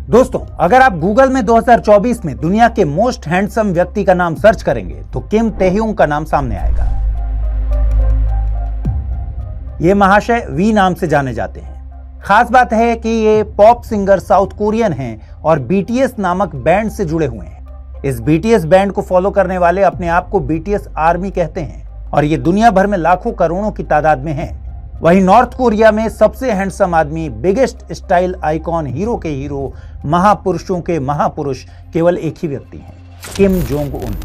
दोस्तों, अगर आप गूगल में 2024 में दुनिया के मोस्ट हैंडसम व्यक्ति का नाम सर्च करेंगे तो किम टेह्यूंग का नाम सामने आएगा। ये महाशय वी नाम से जाने जाते हैं। खास बात है कि ये पॉप सिंगर साउथ कोरियन हैं और बीटीएस नामक बैंड से जुड़े हुए हैं। इस बीटीएस बैंड को फॉलो करने वाले अपने आप को बीटीएस आर्मी कहते हैं और ये दुनिया भर में लाखों करोड़ों की तादाद में हैं। वहीं नॉर्थ कोरिया में सबसे हैंडसम आदमी, बिगेस्ट स्टाइल आइकॉन, हीरो के हीरो, महापुरुषों के महापुरुष केवल एक ही व्यक्ति हैं, किम जोंग उन।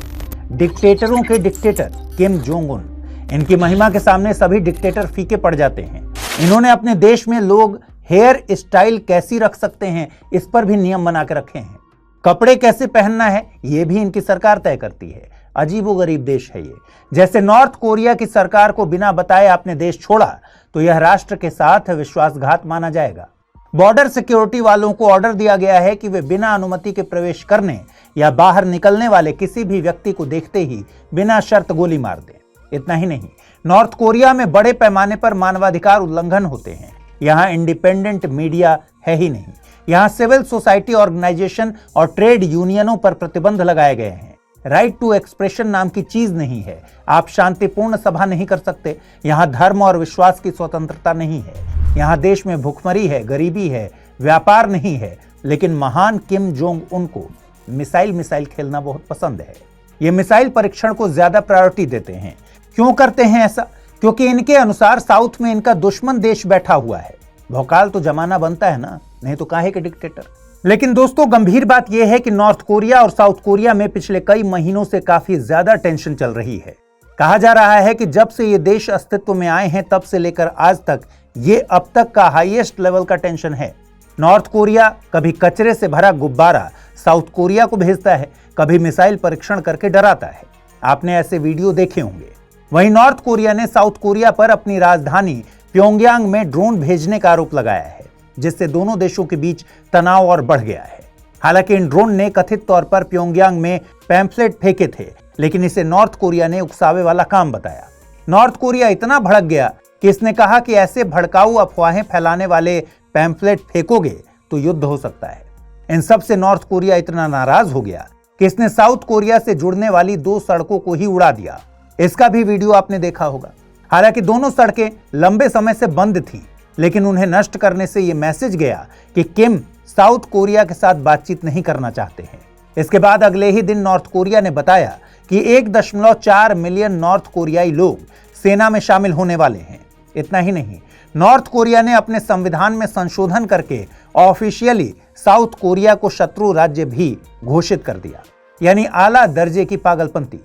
डिक्टेटरों के डिक्टेटर किम जोंग उन। इनकी महिमा के सामने सभी डिक्टेटर फीके पड़ जाते हैं। इन्होंने अपने देश में लोग हेयर स्टाइल कैसी रख सकते हैं, इस पर भी नियम बना के रखे हैं। कपड़े कैसे पहनना है, ये भी इनकी सरकार तय करती है। अजीबोगरीब देश है ये। जैसे नॉर्थ कोरिया की सरकार को बिना बताए आपने देश छोड़ा तो यह राष्ट्र के साथ विश्वासघात माना जाएगा। बॉर्डर सिक्योरिटी वालों को ऑर्डर दिया गया है कि वे बिना अनुमति के प्रवेश करने या बाहर निकलने वाले किसी भी व्यक्ति को देखते ही बिना शर्त गोली मार दें। इतना ही नहीं, नॉर्थ कोरिया में बड़े पैमाने पर मानवाधिकार उल्लंघन होते हैं। यहाँ इंडिपेंडेंट मीडिया है ही नहीं। यहाँ सिविल सोसाइटी ऑर्गेनाइजेशन और ट्रेड यूनियनों पर प्रतिबंध लगाए गए हैं। राइट टू एक्सप्रेशन नाम की चीज नहीं है। आप शांतिपूर्ण सभा नहीं कर सकते। यहाँ धर्म और विश्वास की स्वतंत्रता नहीं है। यहाँ देश में भुखमरी है, गरीबी है, व्यापार नहीं है। लेकिन महान किम जोंग उन को मिसाइल खेलना बहुत पसंद है। ये मिसाइल परीक्षण को ज्यादा प्रायोरिटी देते हैं। क्यों करते हैं ऐसा? क्योंकि इनके अनुसार साउथ में इनका दुश्मन देश बैठा हुआ है। भौकाल तो जमाना बनता है ना, नहीं तो काहे के डिक्टेटर। लेकिन दोस्तों, गंभीर बात यह है कि नॉर्थ कोरिया और साउथ कोरिया में पिछले कई महीनों से काफी ज्यादा टेंशन चल रही है। कहा जा रहा है कि जब से ये देश अस्तित्व में आए हैं तब से लेकर आज तक ये अब तक का हाईएस्ट लेवल का टेंशन है। नॉर्थ कोरिया कभी कचरे से भरा गुब्बारा साउथ कोरिया को भेजता है, कभी मिसाइल परीक्षण करके डराता है। आपने ऐसे वीडियो देखे होंगे। वहीं नॉर्थ कोरिया ने साउथ कोरिया पर अपनी राजधानी प्योंगयांग में ड्रोन भेजने का आरोप लगाया है, जिससे दोनों देशों के बीच तनाव और बढ़ गया है। हालांकि इन ड्रोन ने कथित तौर पर प्योंगयांग में पैम्फलेट फेंके थे, लेकिन इसे नॉर्थ कोरिया ने उकसावे वाला काम बताया। नॉर्थ कोरिया इतना भड़क गया कि इसने कहा कि ऐसे भड़काऊ अफवाहें फैलाने वाले पैम्फलेट फेंकोगे तो युद्ध हो सकता है। इन सब से नॉर्थ कोरिया इतना नाराज हो गया कि इसने साउथ कोरिया से जुड़ने वाली 2 सड़कों को ही उड़ा दिया। इसका भी वीडियो आपने देखा होगा। हालांकि दोनों सड़कें लंबे समय से बंद थी, लेकिन उन्हें नष्ट करने से यह मैसेज गया कि किम साउथ कोरिया के साथ बातचीत नहीं करना चाहते हैं। इसके बाद अगले ही दिन नॉर्थ कोरिया ने बताया कि 1.4 मिलियन नॉर्थ कोरियाई लोग सेना में शामिल होने वाले हैं। इतना ही नहीं, नॉर्थ कोरिया ने अपने संविधान में संशोधन करके ऑफिशियली साउथ कोरिया को शत्रु राज्य भी घोषित कर दिया। यानी आला दर्जे की पागलपंती।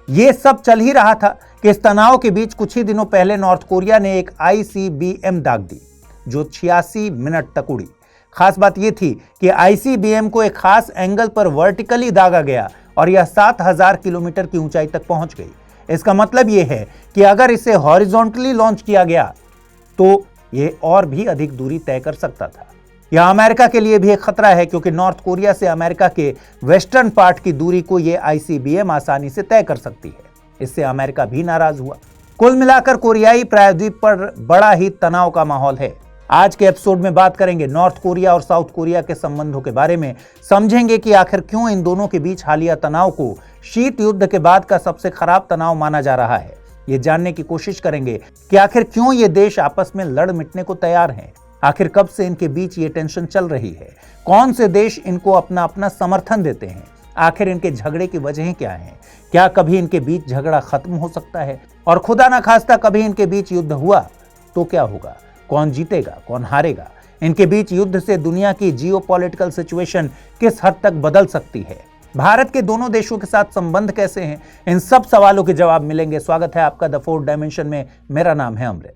ये सब चल ही रहा था कि इस तनाव के बीच कुछ ही दिनों पहले नॉर्थ कोरिया ने एक आईसीबीएम दाग दी, जो 86 मिनट तक उड़ी। खास बात यह थी कि आईसीबीएम को एक खास एंगल पर वर्टिकली दागा गया और यह 7000 किलोमीटर की ऊंचाई तक पहुंच गई। इसका मतलब यह है कि अगर इसे हॉरिजॉन्टली लॉन्च किया गया तो यह और भी अधिक दूरी तय कर सकता था। यह अमेरिका के लिए भी एक खतरा है, क्योंकि नॉर्थ कोरिया से अमेरिका के वेस्टर्न पार्ट की दूरी को यह आईसीबीएम आसानी से तय कर सकती है। इससे अमेरिका भी नाराज हुआ। कुल मिलाकर कोरियाई प्रायद्वीप पर बड़ा ही तनाव का माहौल है। आज के एपिसोड में बात करेंगे नॉर्थ कोरिया और साउथ कोरिया के संबंधों के बारे में। समझेंगे कि आखिर क्यों इन दोनों के बीच हालिया तनाव को शीत युद्ध के बाद का सबसे खराब तनाव माना जा रहा है। ये जानने की कोशिश करेंगे कि आखिर क्यों ये देश आपस में लड़ मिटने को तैयार हैं। आखिर कब से इनके बीच ये टेंशन चल रही है। कौन से देश इनको अपना अपना समर्थन देते हैं। आखिर इनके झगड़े की वजहें क्या हैं। क्या कभी इनके बीच झगड़ा खत्म हो सकता है, और खुदा ना खास्ता कभी इनके बीच युद्ध हुआ तो क्या होगा। कौन जीतेगा, कौन हारेगा। इनके बीच युद्ध से दुनिया की जियोपॉलिटिकल सिचुएशन किस हद तक बदल सकती है। भारत के दोनों देशों के साथ संबंध कैसे हैं। इन सब सवालों के जवाब मिलेंगे। स्वागत है आपका द फोर्थ डायमेंशन में। मेरा नाम है अमृत।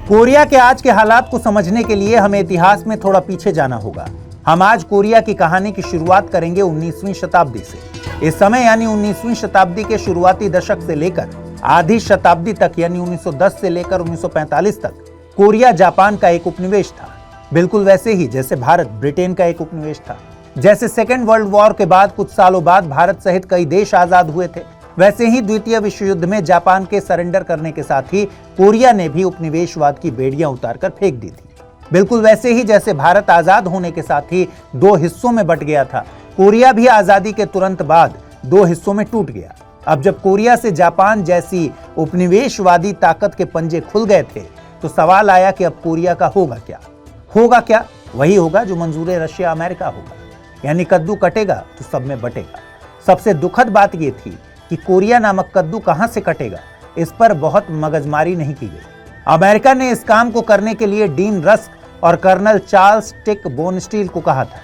कोरिया के आज के हालात को समझने के लिए हमें इतिहास में थोड़ा पीछे जाना होगा। हम आज कोरिया की कहानी की शुरुआत करेंगे 19वीं शताब्दी से। इस समय यानी 19वीं शताब्दी के शुरुआती दशक से लेकर आधी शताब्दी तक यानी 1910 से लेकर 1945 तक कोरिया जापान का एक उपनिवेश था। बिल्कुल वैसे ही जैसे भारत ब्रिटेन का एक उपनिवेश था। जैसे सेकेंड वर्ल्ड वॉर के बाद कुछ सालों बाद भारत सहित कई देश आजाद हुए थे, वैसे ही द्वितीय विश्व युद्ध में जापान के सरेंडर करने के साथ ही कोरिया ने भी उपनिवेशवाद की बेड़ियां उतारकर फेंक दी थी। बिल्कुल वैसे ही जैसे भारत आजाद होने के साथ ही दो हिस्सों में बंट गया था, कोरिया भी आजादी के तुरंत बाद दो हिस्सों में टूट गया। अब जब कोरिया से जापान जैसी उपनिवेशवादी ताकत के पंजे खुल गए थे, तो सवाल आया कि अब कोरिया का होगा क्या? होगा क्या? वही होगा जो मंजूर रशिया अमेरिका होगा, यानी कद्दू कटेगा तो सब में बटेगा। सबसे दुखद बात यह थी कि कोरिया नामक कद्दू कहां से कटेगा, इस पर बहुत मगजमारी नहीं की गई। अमेरिका ने इस काम को करने के लिए डीन रस्क और कर्नल चार्ल्स टिक बोनस्टील को कहा था।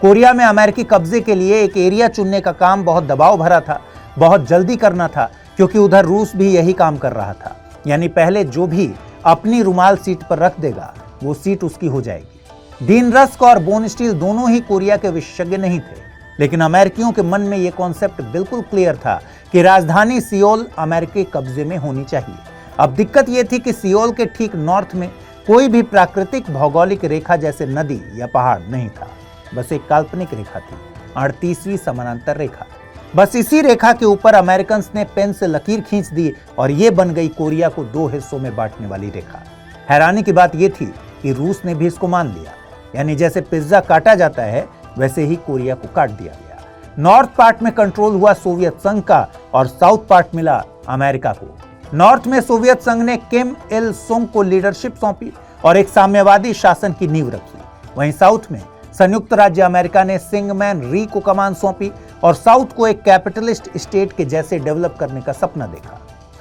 कोरिया में अमेरिकी कब्जे के लिए एक एरिया चुनने का काम बहुत दबाव भरा था, बहुत जल्दी करना था, क्योंकि उधर रूस भी यही काम कर रहा था। यानी पहले जो भी अपनी रुमाल सीट पर रख देगा वो सीट उसकी हो जाएगी। डीन रस्क और बोनस्टील दोनों ही कोरिया के विशेषज्ञ नहीं थे, लेकिन अमेरिकियों के मन में यह कॉन्सेप्ट बिल्कुल क्लियर था कि राजधानी सियोल अमेरिकी कब्जे में होनी चाहिए। अब दिक्कत यह थी कि सियोल के ठीक नॉर्थ में कोई भी प्राकृतिक भौगोलिक रेखा जैसे नदी या पहाड़ नहीं था, बस एक काल्पनिक रेखा थी, 38वीं समानांतर रेखा। बस इसी रेखा के ऊपर अमेरिकन्स ने पेन से लकीर खींच दी और ये बन गई कोरिया को दो हिस्सों में बांटने वाली रेखा। हैरानी की बात यह थी कि रूस ने भी इसको मान लिया, यानी जैसे पिज्जा काटा जाता है वैसे ही कोरिया को काट दिया गया। नॉर्थ पार्ट में कंट्रोल हुआ सोवियत संघ का और साउथ पार्ट मिला अमेरिका को। नॉर्थ में सोवियत संघ ने किम इल सुंग को लीडरशिप सौंपी और एक साम्यवादी शासन की नींव रखी। वहीं साउथ में संयुक्त राज्य अमेरिका ने सिंगमैन री को कमान सौंपी और साउथ को एक कैपिटलिस्ट स्टेट के जैसे डेवलप करने का सपना देखा।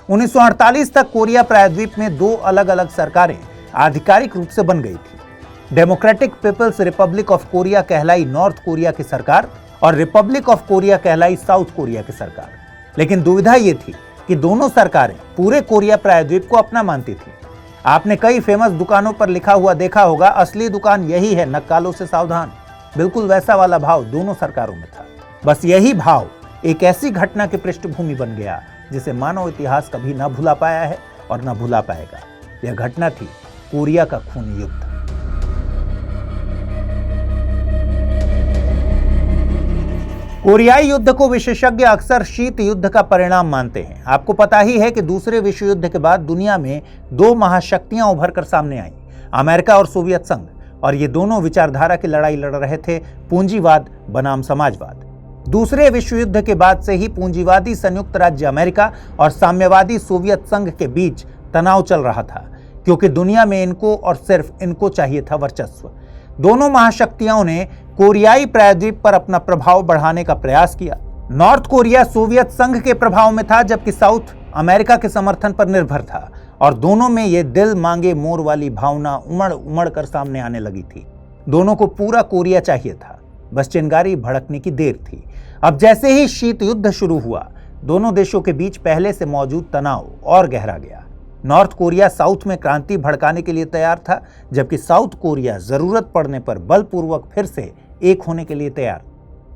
1948 तक कोरिया प्रायद्वीप में दो अलग अलग सरकारें आधिकारिक रूप से बन गई थी। Democratic people's republic of Korea कहलाई नॉर्थ कोरिया की सरकार और रिपब्लिक ऑफ कोरिया कहलाई साउथ कोरिया की सरकार। लेकिन दुविधा यह थी कि दोनों सरकारें पूरे कोरिया प्रायद्वीप को अपना मानती थी। आपने कई फेमस दुकानों पर लिखा हुआ देखा होगा, असली दुकान यही है, नक्कालों से सावधान। बिल्कुल वैसा वाला भाव दोनों सरकारों में था। बस यही भाव एक ऐसी घटना की पृष्ठभूमि बन गया जिसे मानव इतिहास कभी न भुला पाया है और न भुला पाएगा। यह घटना थी कोरिया का खूनी युद्ध। कोरियाई युद्ध को विशेषज्ञ अक्सर शीत युद्ध का परिणाम मानते हैं। आपको पता ही है कि दूसरे विश्व युद्ध के बाद दुनिया में दो महाशक्तियां उभर कर सामने आईं, अमेरिका और सोवियत संघ, और ये दोनों विचारधारा की लड़ाई लड़ रहे थे, पूंजीवाद बनाम समाजवाद। दूसरे विश्व युद्ध के बाद से ही पूंजीवादी संयुक्त राज्य अमेरिका और साम्यवादी सोवियत संघ के बीच तनाव चल रहा था, क्योंकि दुनिया में इनको और सिर्फ इनको चाहिए था वर्चस्व। दोनों महाशक्तियों ने कोरियाई प्रायद्वीप पर अपना प्रभाव बढ़ाने का प्रयास किया। नॉर्थ कोरिया सोवियत संघ के प्रभाव में था, जबकि साउथ अमेरिका के समर्थन पर निर्भर था, और दोनों में ये दिल मांगे मोर वाली भावना उमड़ उमड़ कर सामने आने लगी थी। दोनों को पूरा कोरिया चाहिए था, बस चिंगारी भड़कने की देर थी। अब जैसे ही शीत युद्ध शुरू हुआ, दोनों देशों के बीच पहले से मौजूद तनाव और गहरा गया। नॉर्थ कोरिया साउथ में क्रांति भड़काने के लिए तैयार था, जबकि साउथ कोरिया जरूरत पड़ने पर बलपूर्वक फिर से एक होने के लिए तैयार।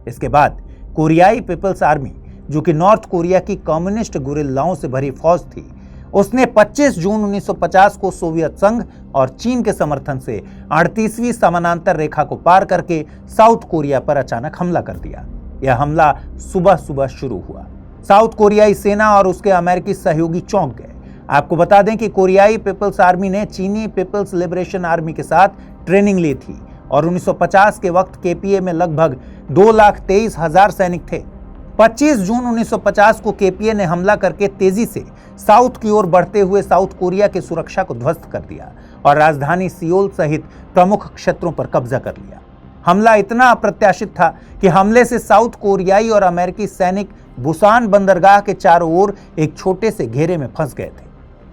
इसके बाद कोरियाई पीपल्स आर्मी, जो कि नॉर्थ कोरिया की कम्युनिस्ट गुरिल्लाओं से भरी फौज थी, उसने 25 जून 1950 को सोवियत संघ और चीन के समर्थन से 38वीं समानांतर रेखा को पार करके साउथ कोरिया पर अचानक हमला कर दिया। यह हमला सुबह सुबह शुरू हुआ। साउथ कोरियाई सेना और उसके अमेरिकी सहयोगी चौंक गए। आपको बता दें कि कोरियाई पीपल्स आर्मी ने चीनी पीपल्स लिबरेशन आर्मी के साथ ट्रेनिंग ली थी और 1950 के वक्त केपीए में लगभग 2,23,000 सैनिक थे। 25 जून 1950 को केपीए ने हमला करके तेजी से साउथ की ओर बढ़ते हुए साउथ कोरिया की सुरक्षा को ध्वस्त कर दिया और राजधानी सियोल सहित प्रमुख क्षेत्रों पर कब्जा कर लिया। हमला इतना अप्रत्याशित था कि हमले से साउथ कोरियाई और अमेरिकी सैनिक बुसान बंदरगाह के चारों ओर एक छोटे से घेरे में फंस गए थे।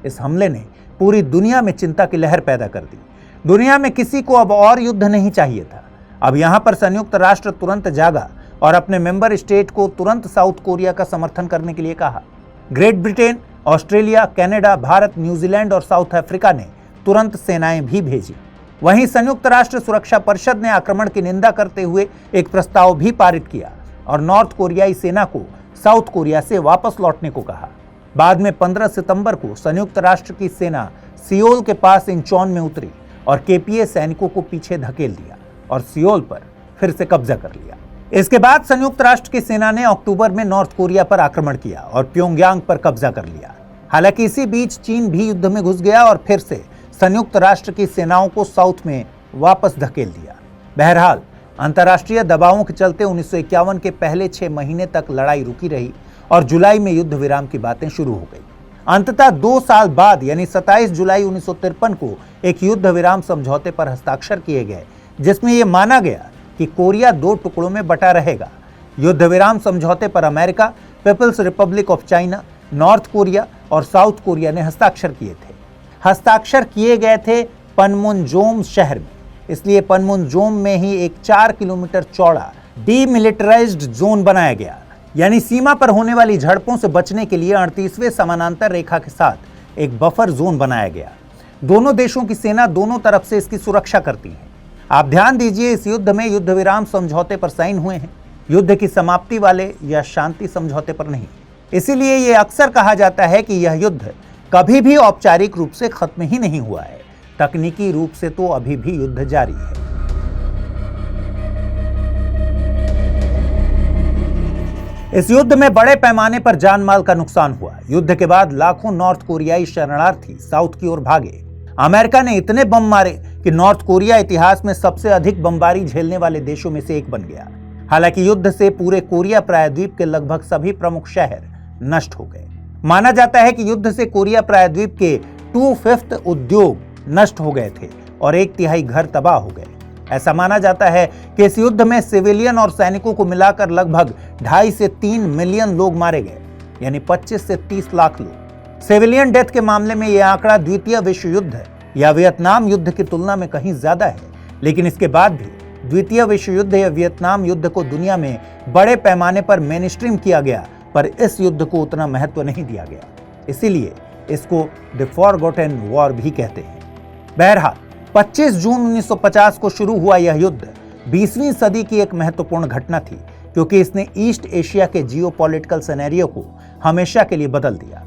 इस हमले ने पूरी दुनिया में चिंता की लहर पैदा कर दी। दुनिया में किसी को अब और युद्ध नहीं चाहिए था। अब यहां पर संयुक्त राष्ट्र तुरंत जागा और अपने मेंबर स्टेट को तुरंत साउथ कोरिया का समर्थन करने के लिए कहा। Great Britain, Australia, Canada, Bharat, New Zealand और साउथ अफ्रीका ने तुरंत सेनाएं भी भेजी। वहीं संयुक्त राष्ट्र सुरक्षा परिषद ने आक्रमण की निंदा करते हुए एक प्रस्ताव भी पारित किया और नॉर्थ कोरियाई सेना को साउथ कोरिया से वापस लौटने को कहा। बाद में 15 सितंबर को संयुक्त राष्ट्र की सेना सियोल के पास इंचॉन में उतरी और केपीए सैनिकों को पीछे धकेल दिया और सियोल पर फिर से कब्जा कर लिया। इसके बाद संयुक्त राष्ट्र की सेना ने अक्टूबर में नॉर्थ कोरिया पर आक्रमण किया और प्योंगयांग पर कब्जा कर लिया। हालांकि इसी बीच चीन भी युद्ध में घुस गया और फिर से संयुक्त राष्ट्र की सेनाओं को साउथ में वापस धकेल दिया। बहरहाल अंतर्राष्ट्रीय दबावों के चलते 1951 के पहले 6 महीने तक लड़ाई रुकी रही और जुलाई में युद्ध विराम की बातें शुरू हो गई। अंततः 2 साल बाद यानी 27 जुलाई 1953 को एक युद्ध विराम समझौते पर हस्ताक्षर किए गए, जिसमें यह माना गया कि कोरिया 2 टुकड़ों में बटा रहेगा। युद्ध विराम समझौते पर America, people's republic of China, north Korea और साउथ कोरिया ने हस्ताक्षर किए थे। हस्ताक्षर किए गए थे पनमुनजोम शहर में, इसलिए पनमुनजोम में ही एक 4 किलोमीटर चौड़ा डीमिलिटराइज्ड जोन बनाया गया, यानी सीमा पर होने वाली झड़पों से बचने के लिए 38वें समानांतर रेखा के साथ एक बफर जोन बनाया गया। दोनों देशों की सेना दोनों तरफ से इसकी सुरक्षा करती है। आप ध्यान दीजिए, इस युद्ध में युद्ध विराम समझौते पर साइन हुए हैं, युद्ध की समाप्ति वाले या शांति समझौते पर नहीं। इसीलिए यह अक्सर कहा जाता है कि यह युद्ध कभी भी औपचारिक रूप से खत्म ही नहीं हुआ है, तकनीकी रूप से तो अभी भी युद्ध जारी है। इस युद्ध में बड़े पैमाने पर जान माल का नुकसान हुआ। युद्ध के बाद लाखों नॉर्थ कोरियाई शरणार्थी साउथ की ओर भागे। अमेरिका ने इतने बम मारे कि नॉर्थ कोरिया इतिहास में सबसे अधिक बमबारी झेलने वाले देशों में से एक बन गया। हालांकि युद्ध से पूरे कोरिया प्रायद्वीप के लगभग सभी प्रमुख शहर नष्ट हो गए। माना जाता है कि युद्ध से कोरिया प्रायद्वीप के 2/5 उद्योग नष्ट हो गए थे और 1/3 घर तबाह हो गए। ऐसा माना जाता है कि इस युद्ध में सिविलियन और सैनिकों को मिलाकर लगभग 2.5 से 3 मिलियन लोग मारे गए, यानी 25 से 30 लाख लोग। सिविलियन डेथ के मामले में यह आंकड़ा द्वितीय विश्व युद्ध या वियतनाम युद्ध की तुलना में कहीं ज्यादा है, लेकिन इसके बाद भी द्वितीय विश्व युद्ध या वियतनाम युद्ध को दुनिया में बड़े पैमाने पर मेनस्ट्रीम किया गया, पर इस युद्ध को उतना महत्व नहीं दिया गया। इसीलिए इसको द फॉरगॉटन वॉर भी कहते हैं। बहरहाल 25 जून 1950 को शुरू हुआ यह युद्ध 20वीं सदी की एक महत्वपूर्ण घटना थी, क्योंकि इसने ईस्ट एशिया के जियोपॉलिटिकल सिनेरियो को हमेशा के लिए बदल दिया।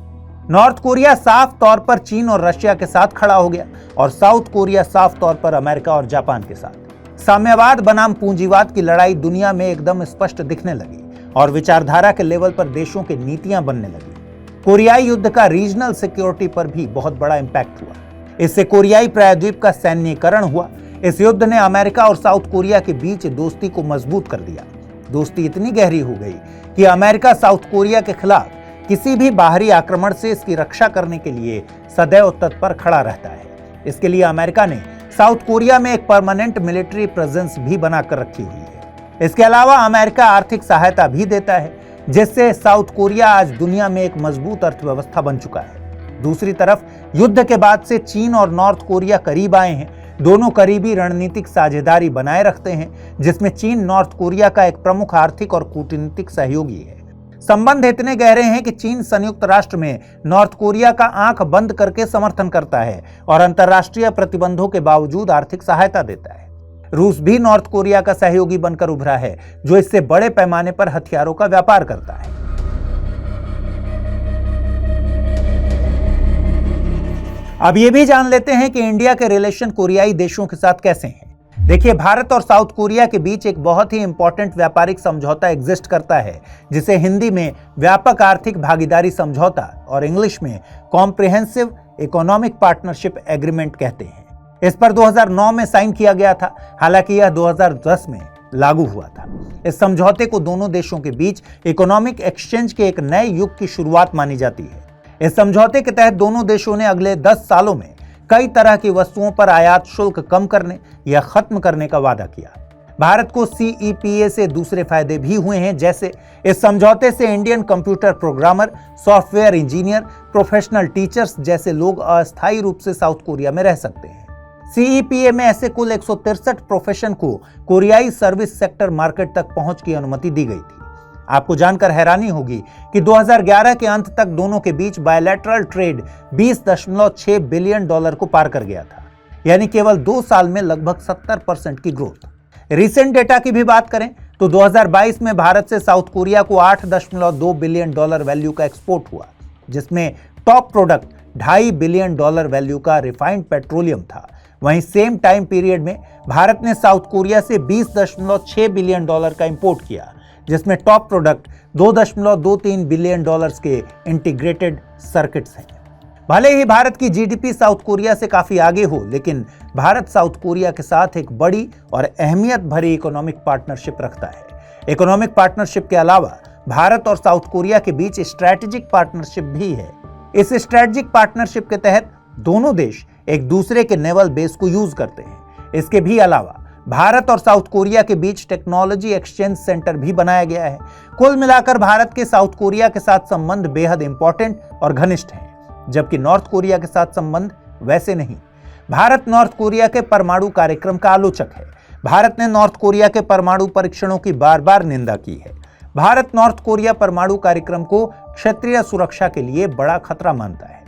नॉर्थ कोरिया साफ तौर पर चीन और रशिया के साथ खड़ा हो गया और साउथ कोरिया साफ तौर पर अमेरिका और जापान के साथ। साम्यवाद बनाम पूंजीवाद की लड़ाई दुनिया में एकदम स्पष्ट दिखने लगी और विचारधारा के लेवल पर देशों की नीतियां बनने लगी। कोरियाई युद्ध का रीजनल सिक्योरिटी पर भी बहुत बड़ा इंपैक्ट हुआ। इससे कोरियाई प्रायद्वीप का सैन्यीकरण हुआ। इस युद्ध ने अमेरिका और साउथ कोरिया के बीच दोस्ती को मजबूत कर दिया। दोस्ती इतनी गहरी हो गई कि अमेरिका साउथ कोरिया के खिलाफ किसी भी बाहरी आक्रमण से इसकी रक्षा करने के लिए सदैव तत्पर खड़ा रहता है। इसके लिए अमेरिका ने साउथ कोरिया में एक परमानेंट मिलिट्री प्रेजेंस भी बनाकर रखी हुई है। इसके अलावा अमेरिका आर्थिक सहायता भी देता है, जिससे साउथ कोरिया आज दुनिया में एक मजबूत अर्थव्यवस्था बन चुका है। दूसरी तरफ युद्ध के बाद से चीन और नॉर्थ कोरिया करीब आए हैं। दोनों करीबी रणनीतिक साझेदारी बनाए रखते हैं, जिसमें चीन नॉर्थ कोरिया का एक प्रमुख आर्थिक और कूटनीतिक सहयोगी है। संबंध इतने गहरे हैं कि चीन संयुक्त राष्ट्र में नॉर्थ कोरिया का आंख बंद करके समर्थन करता है और अंतर्राष्ट्रीय प्रतिबंधों के बावजूद आर्थिक सहायता देता है। रूस भी नॉर्थ कोरिया का सहयोगी बनकर उभरा है, जो इससे बड़े पैमाने पर हथियारों का व्यापार करता है। अब ये भी जान लेते हैं कि इंडिया के रिलेशन कोरियाई देशों के साथ कैसे हैं। देखिए, भारत और साउथ कोरिया के बीच एक बहुत ही इंपॉर्टेंट व्यापारिक समझौता एग्जिस्ट करता है, जिसे हिंदी में व्यापक आर्थिक भागीदारी समझौता और इंग्लिश में कॉम्प्रिहेंसिव इकोनॉमिक पार्टनरशिप एग्रीमेंट कहते हैं। इस पर 2009 में साइन किया गया था, हालांकि यह 2010 में लागू हुआ था। इस समझौते को दोनों देशों के बीच इकोनॉमिक एक्सचेंज के एक नए युग की शुरुआत मानी जाती है। इस समझौते के तहत दोनों देशों ने अगले 10 सालों में कई तरह की वस्तुओं पर आयात शुल्क कम करने या खत्म करने का वादा किया। भारत को CEPA से दूसरे फायदे भी हुए हैं, जैसे इस समझौते से Indian computer programmer, software engineer, professional teachers जैसे लोग अस्थायी रूप से साउथ कोरिया में रह सकते हैं। CEPA में ऐसे कुल 163 प्रोफेशन को कोरियाई सर्विस सेक्टर मार्केट तक पहुंच की अनुमति दी गई थी। आपको जानकर हैरानी होगी कि 2011 के अंत तक दोनों के बीच बायलैटरल ट्रेड $20.6 बिलियन को पार कर गया था, यानी केवल 2 साल में लगभग 70% की ग्रोथ। रिसेंट डेटा की भी बात करें तो 2022 में भारत से साउथ कोरिया को $8.2 बिलियन वैल्यू का एक्सपोर्ट हुआ, जिसमें टॉप प्रोडक्ट $2.5 बिलियन वैल्यू का रिफाइंड पेट्रोलियम था। वहीं सेम टाइम पीरियड में भारत ने साउथ कोरिया से 20.6 बिलियन डॉलर का इंपोर्ट किया, जिसमें टॉप प्रोडक्ट 2.23 बिलियन डॉलर्स के इंटीग्रेटेड सर्किट्स हैं। भले ही भारत की जीडीपी साउथ कोरिया से काफी आगे हो, लेकिन भारत साउथ कोरिया के साथ एक बड़ी और अहमियत भरी इकोनॉमिक पार्टनरशिप रखता है। इकोनॉमिक पार्टनरशिप के अलावा भारत और साउथ कोरिया के बीच स्ट्रैटेजिक पार्टनरशिप भी है। इस स्ट्रैटेजिक पार्टनरशिप के तहत दोनों देश एक दूसरे के नेवल बेस को यूज करते हैं। इसके भी अलावा भारत और साउथ कोरिया के बीच टेक्नोलॉजी एक्सचेंज सेंटर भी बनाया गया है। कुल मिलाकर भारत के साउथ कोरिया के साथ संबंध बेहद इंपॉर्टेंट और घनिष्ठ हैं, जबकि नॉर्थ कोरिया के साथ संबंध वैसे नहीं। भारत नॉर्थ कोरिया के परमाणु कार्यक्रम का आलोचक है। भारत ने नॉर्थ कोरिया के परमाणु परीक्षणों की बार बार निंदा की है। भारत नॉर्थ कोरिया परमाणु कार्यक्रम को क्षेत्रीय सुरक्षा के लिए बड़ा खतरा मानता है।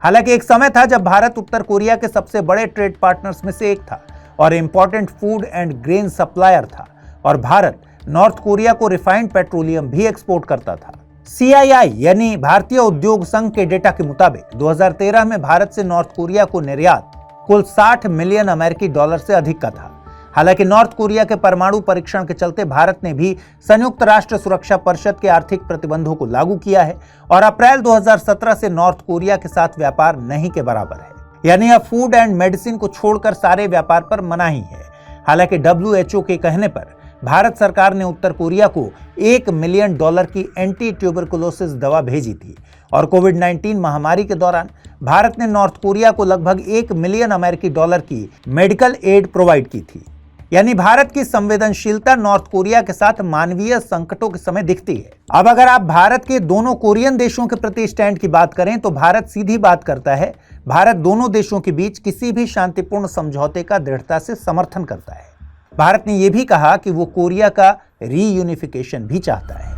हालांकि एक समय था जब भारत उत्तर कोरिया के सबसे बड़े ट्रेड पार्टनर्स में से एक था और important food and grain supplier था, और भारत नॉर्थ कोरिया को रिफाइंड पेट्रोलियम भी एक्सपोर्ट करता था। CII यानी भारतीय उद्योग संघ के डेटा के मुताबिक 2013 में भारत से नॉर्थ कोरिया को निर्यात कुल 60 मिलियन अमेरिकी डॉलर से अधिक का था। हालांकि नॉर्थ कोरिया के परमाणु परीक्षण के चलते भारत ने भी संयुक्त राष्ट्र सुरक्षा परिषद के आर्थिक प्रतिबंधों को लागू किया है और अप्रैल 2017 से नॉर्थ कोरिया के साथ व्यापार नहीं के बराबर है, यानी अब फूड एंड मेडिसिन को छोड़कर सारे व्यापार पर मनाही है। हालांकि WHO के कहने पर भारत सरकार ने उत्तर कोरिया को $1 मिलियन की एंटी ट्यूबरकुलोसिस दवा भेजी थी और कोविड-19 महामारी के दौरान भारत ने नॉर्थ कोरिया को लगभग $1 मिलियन अमेरिकी डॉलर की मेडिकल एड प्रोवाइड की थी। यानी भारत की संवेदनशीलता नॉर्थ कोरिया के साथ मानवीय संकटों के समय दिखती है। अब अगर आप भारत के दोनों कोरियन देशों के प्रति स्टैंड की बात करें तो भारत सीधी बात करता है। भारत दोनों देशों के बीच किसी भी शांतिपूर्ण समझौते का दृढ़ता से समर्थन करता है। भारत ने यह भी कहा कि वो कोरिया का रीयूनिफिकेशन भी चाहता है।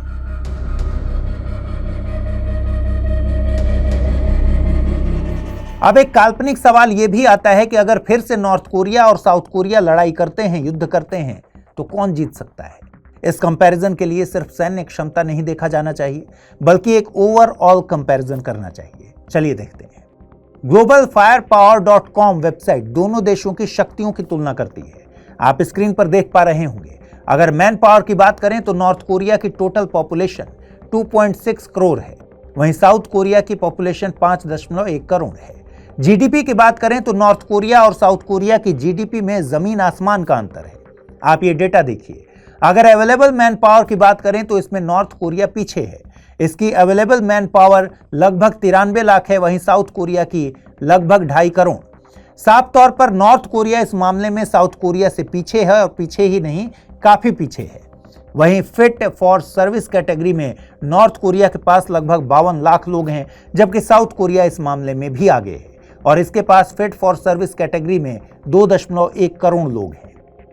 अब एक काल्पनिक सवाल यह भी आता है कि अगर फिर से नॉर्थ कोरिया और साउथ कोरिया लड़ाई करते हैं, युद्ध करते हैं, तो कौन जीत सकता है? इस कंपैरिजन के लिए सिर्फ सैन्य क्षमता नहीं देखा जाना चाहिए, बल्कि एक ओवरऑल कंपैरिजन करना चाहिए। चलिए देखते हैं। globalfirepower.com वेबसाइट दोनों देशों की शक्तियों की तुलना करती है। आप स्क्रीन पर देख पा रहे होंगे। अगर मैन पावर की बात करें तो नॉर्थ कोरिया की टोटल पॉपुलेशन 2.6 करोड़ है, वहीं साउथ कोरिया की पॉपुलेशन 5.1 करोड़ है। जीडीपी की बात करें तो नॉर्थ कोरिया और साउथ कोरिया की जीडीपी में जमीन आसमान का अंतर है। आप ये डेटा देखिए। अगर अवेलेबल मैन पावर की बात करें तो इसमें नॉर्थ कोरिया पीछे है। इसकी अवेलेबल मैन पावर लगभग 93 लाख है, वहीं साउथ कोरिया की लगभग 2.5 करोड़। साफ तौर पर नॉर्थ कोरिया इस मामले में साउथ कोरिया से पीछे है, और पीछे ही नहीं, काफी पीछे है। वहीं फिट फॉर सर्विस कैटेगरी में नॉर्थ कोरिया के पास लगभग 52 लाख लोग हैं, जबकि साउथ कोरिया इस मामले में भी आगे है और इसके पास फिट फॉर सर्विस कैटेगरी में 2.1 करोड़ लोग हैं।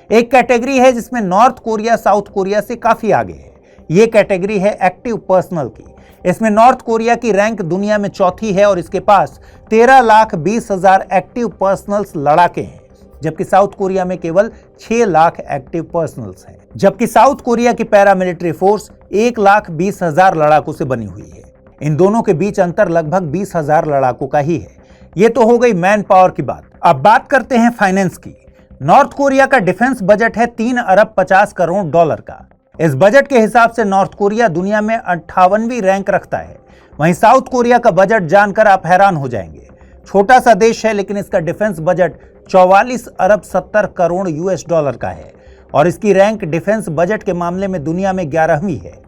एक कैटेगरी है जिसमें नॉर्थ कोरिया साउथ कोरिया से काफी आगे है। ये कैटेगरी है एक्टिव पर्सनल की। इसमें नॉर्थ कोरिया की रैंक दुनिया में चौथी है और इसके पास 13,20,000 एक्टिव पर्सनल्स लड़ाके हैं, जबकि साउथ कोरिया में केवल 6 लाख एक्टिव पर्सनल्स हैं। जबकि साउथ कोरिया की पैरामिलिट्री फोर्स 1,20,000 लड़ाकों से बनी हुई है। इन दोनों के बीच अंतर लगभग 20,000 लड़ाकों का ही है। ये तो हो गई मैन पावर की बात। अब बात करते हैं फाइनेंस की। नॉर्थ कोरिया का डिफेंस बजट है 3 अरब 50 करोड़ डॉलर का। इस बजट के हिसाब से नॉर्थ कोरिया दुनिया में 58वीं रैंक रखता है। वहीं साउथ कोरिया का बजट जानकर आप हैरान हो जाएंगे। छोटा सा देश है, लेकिन इसका डिफेंस बजट 44 अरब 70 करोड़ US डॉलर का है और इसकी रैंक डिफेंस बजट के मामले में दुनिया में 11वीं है।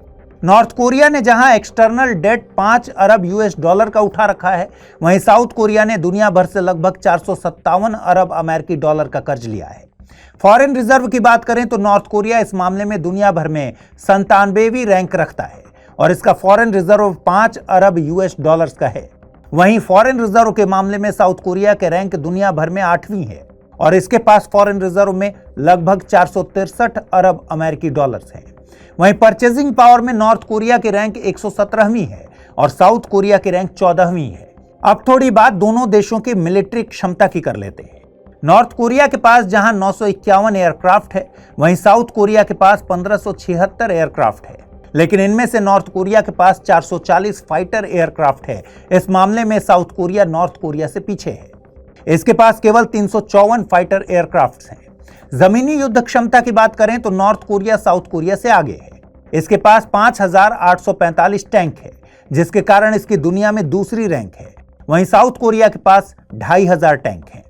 नॉर्थ कोरिया ने जहां एक्सटर्नल डेट 5 अरब US डॉलर का उठा रखा है, वहीं साउथ कोरिया ने दुनिया भर से लगभग 457 अरब अमेरिकी डॉलर का कर्ज लिया है। फॉरेन रिजर्व की बात करें तो नॉर्थ कोरिया इस मामले में दुनिया भर में 97वीं रैंक रखता है और इसका फॉरेन रिजर्व 5 अरब US डॉलर्स का है। वहीं फॉरेन रिजर्व के मामले में साउथ कोरिया के रैंक दुनिया भर में 8वीं है और इसके पास फॉरेन रिजर्व में लगभग 463 अरब अमेरिकी डॉलर्स हैं। वहीं परचेजिंग पावर में नॉर्थ कोरिया की रैंक 117वीं है और साउथ कोरिया की रैंक 14वीं है। अब थोड़ी बात दोनों देशों की मिलिट्री क्षमता की कर लेते हैं। नॉर्थ कोरिया के पास जहां 951 एयरक्राफ्ट है, वहीं साउथ कोरिया के पास 1576 एयरक्राफ्ट है, लेकिन इनमें से नॉर्थ कोरिया के पास 440 फाइटर एयरक्राफ्ट है। इस मामले में साउथ कोरिया नॉर्थ कोरिया से पीछे है। इसके पास केवल 354 फाइटर एयरक्राफ्ट हैं। जमीनी युद्ध क्षमता की बात करें तो नॉर्थ कोरिया साउथ कोरिया से आगे है। इसके पास 5,845 टैंक है, जिसके कारण इसकी दुनिया में दूसरी रैंक है। वहीं साउथ कोरिया के पास 2,500 टैंक हैं।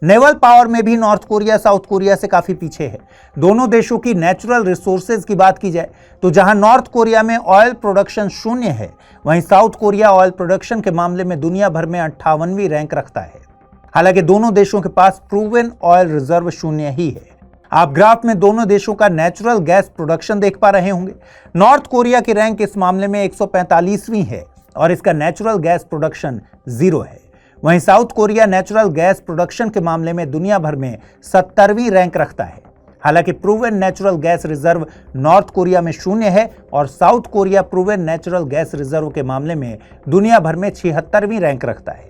नेवल पावर में भी नॉर्थ कोरिया साउथ कोरिया से काफी पीछे है। दोनों देशों की नेचुरल रिसोर्सेज की बात की जाए तो जहां नॉर्थ कोरिया में ऑयल प्रोडक्शन शून्य है, वहीं साउथ कोरिया ऑयल प्रोडक्शन के मामले में दुनिया भर में 58वीं रैंक रखता है। हालांकि दोनों देशों के पास प्रूवन ऑयल रिजर्व शून्य ही है। आप ग्राफ में दोनों देशों का नेचुरल गैस प्रोडक्शन देख पा रहे होंगे। नॉर्थ कोरिया की रैंक इस मामले में 145वीं है और इसका नेचुरल गैस प्रोडक्शन 0 है। वहीं south Korea natural gas production के मामले में दुनिया भर में 70वीं रैंक रखता है। हालांकि proven natural gas reserve north Korea में शून्य है और south Korea proven natural gas reserve के मामले में दुनिया भर में 76वीं रैंक रखता है।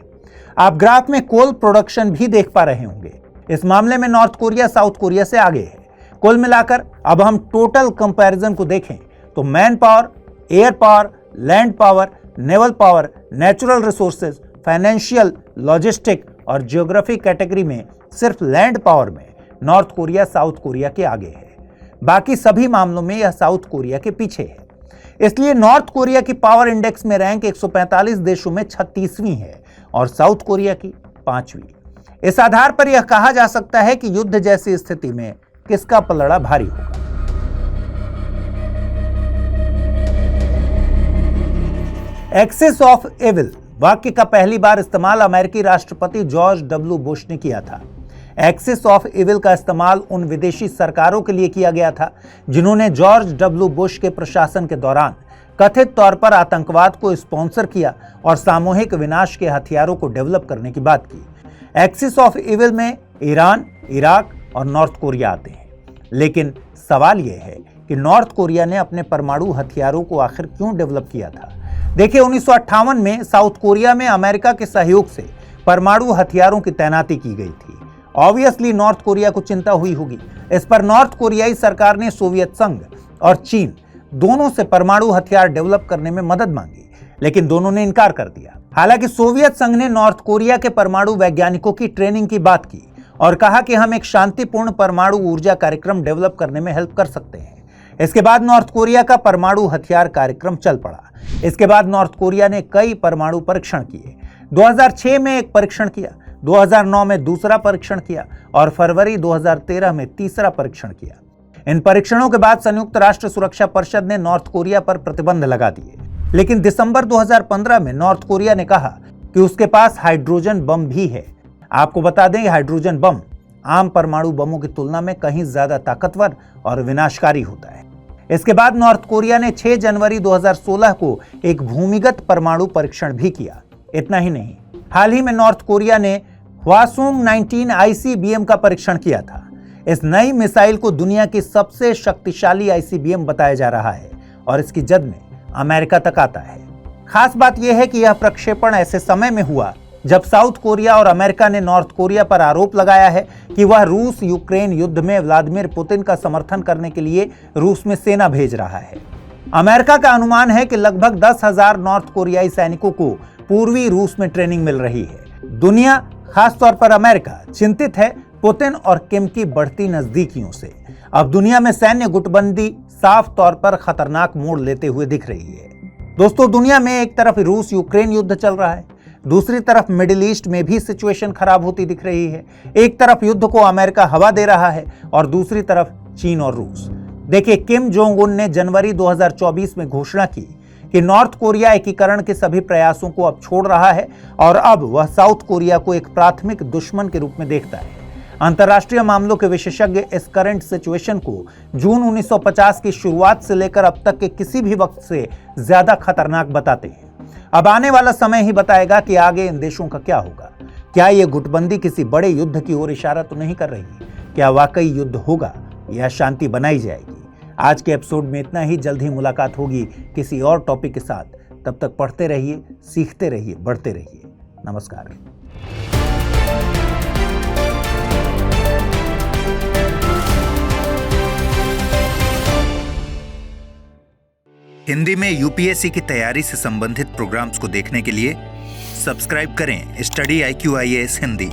आप ग्राफ में कोल प्रोडक्शन भी देख पा रहे होंगे। इस मामले में नॉर्थ कोरिया साउथ कोरिया से आगे है। कुल मिलाकर अब हम टोटल कंपैरिजन को देखें तो man power, air power, land power, naval power, natural resources, financial, logistic और ज्योग्राफी कैटेगरी में सिर्फ लैंड पावर में नॉर्थ कोरिया साउथ कोरिया के आगे है। बाकी सभी मामलों में यह साउथ कोरिया के पीछे है। इसलिए नॉर्थ कोरिया की पावर इंडेक्स में रैंक 145 देशों में 36वीं है और साउथ कोरिया की 5वीं। इस आधार पर यह कहा जा सकता है कि युद्ध जैसी स्थिति में किसका पलड़ा भारी होगा। एक्सिस ऑफ एविल वाक्य का पहली बार इस्तेमाल अमेरिकी राष्ट्रपति जॉर्ज डब्ल्यू बुश ने किया था। एक्सिस ऑफ इविल का इस्तेमाल उन विदेशी सरकारों के लिए किया गया था जिन्होंने जॉर्ज डब्ल्यू बुश के प्रशासन के दौरान कथित तौर पर आतंकवाद को स्पॉन्सर किया और सामूहिक विनाश के हथियारों को डेवलप करने की बात की। एक्सिस ऑफ इविल में ईरान, इराक और नॉर्थ कोरिया आते हैं। लेकिन सवाल यह है कि नॉर्थ कोरिया ने अपने परमाणु हथियारों को आखिर क्यों डेवलप किया था। देखिए, 1958 में साउथ कोरिया में अमेरिका के सहयोग से परमाणु हथियारों की तैनाती की गई थी। ऑब्वियसली नॉर्थ कोरिया को चिंता हुई होगी। इस पर नॉर्थ कोरियाई सरकार ने सोवियत संघ और चीन दोनों से परमाणु हथियार डेवलप करने में मदद मांगी, लेकिन दोनों ने इनकार कर दिया। हालांकि सोवियत संघ ने नॉर्थ कोरिया के परमाणु वैज्ञानिकों की ट्रेनिंग की बात की और कहा कि हम एक शांतिपूर्ण परमाणु ऊर्जा कार्यक्रम डेवलप करने में हेल्प कर सकते हैं। इसके बाद नॉर्थ कोरिया का परमाणु हथियार कार्यक्रम चल पड़ा। इसके बाद नॉर्थ कोरिया ने कई परमाणु परीक्षण किए। 2006 में एक परीक्षण किया, 2009 में दूसरा परीक्षण किया और फरवरी 2013 में तीसरा परीक्षण किया। इन परीक्षणों के बाद संयुक्त राष्ट्र सुरक्षा परिषद ने नॉर्थ कोरिया पर प्रतिबंध लगा दिए। लेकिन दिसंबर 2015 में नॉर्थ कोरिया ने कहा कि उसके पास हाइड्रोजन बम भी है। आपको बता दें, हाइड्रोजन बम आम परमाणु बमों की तुलना में कहीं ज्यादा ताकतवर और विनाशकारी होता है। इसके बाद नॉर्थ कोरिया ने 6 जनवरी 2016 को एक भूमिगत परमाणु परीक्षण भी किया। इतना ही नहीं, हाल ही में नॉर्थ कोरिया ने हवासोंग 19 आईसीबीएम का परीक्षण किया था। इस नई मिसाइल को दुनिया की सबसे शक्तिशाली आईसीबीएम बताया जा रहा है और इसकी जद में अमेरिका तक आता है। खास बात यह है कि यह प्रक्षेपण ऐसे समय में हुआ जब साउथ कोरिया और अमेरिका ने नॉर्थ कोरिया पर आरोप लगाया है कि वह रूस यूक्रेन युद्ध में व्लादिमीर पुतिन का समर्थन करने के लिए रूस में सेना भेज रहा है। अमेरिका का अनुमान है कि लगभग 10,000 नॉर्थ कोरियाई सैनिकों को पूर्वी रूस में ट्रेनिंग मिल रही है। दुनिया, खासतौर पर अमेरिका, चिंतित है पुतिन और किम की बढ़ती नजदीकियों से। अब दुनिया में सैन्य गुटबंदी साफ तौर पर खतरनाक मोड़ लेते हुए दिख रही है। दोस्तों, दुनिया में एक तरफ रूस यूक्रेन युद्ध चल रहा है, दूसरी तरफ मिडिल ईस्ट में भी सिचुएशन खराब होती दिख रही है। एक तरफ युद्ध को अमेरिका हवा दे रहा है और दूसरी तरफ चीन और रूस। देखिए, किम जोंग उन ने जनवरी 2024 में घोषणा की कि नॉर्थ कोरिया एकीकरण के सभी प्रयासों को अब छोड़ रहा है और अब वह साउथ कोरिया को एक प्राथमिक दुश्मन के रूप में देखता है। अंतर्राष्ट्रीय मामलों के विशेषज्ञ इस करंट सिचुएशन को जून 1950 की शुरुआत से लेकर अब तक के किसी भी वक्त से ज्यादा खतरनाक बताते हैं। अब आने वाला समय ही बताएगा कि आगे इन देशों का क्या होगा। क्या यह गुटबंदी किसी बड़े युद्ध की ओर इशारा तो नहीं कर रही? क्या वाकई युद्ध होगा या शांति बनाई जाएगी? आज के एपिसोड में इतना ही। जल्द ही मुलाकात होगी किसी और टॉपिक के साथ। तब तक पढ़ते रहिए, सीखते रहिए, बढ़ते रहिए। नमस्कार। हिंदी में यूपीएससी की तैयारी से संबंधित प्रोग्राम्स को देखने के लिए सब्सक्राइब करें स्टडी IQ IAS हिंदी।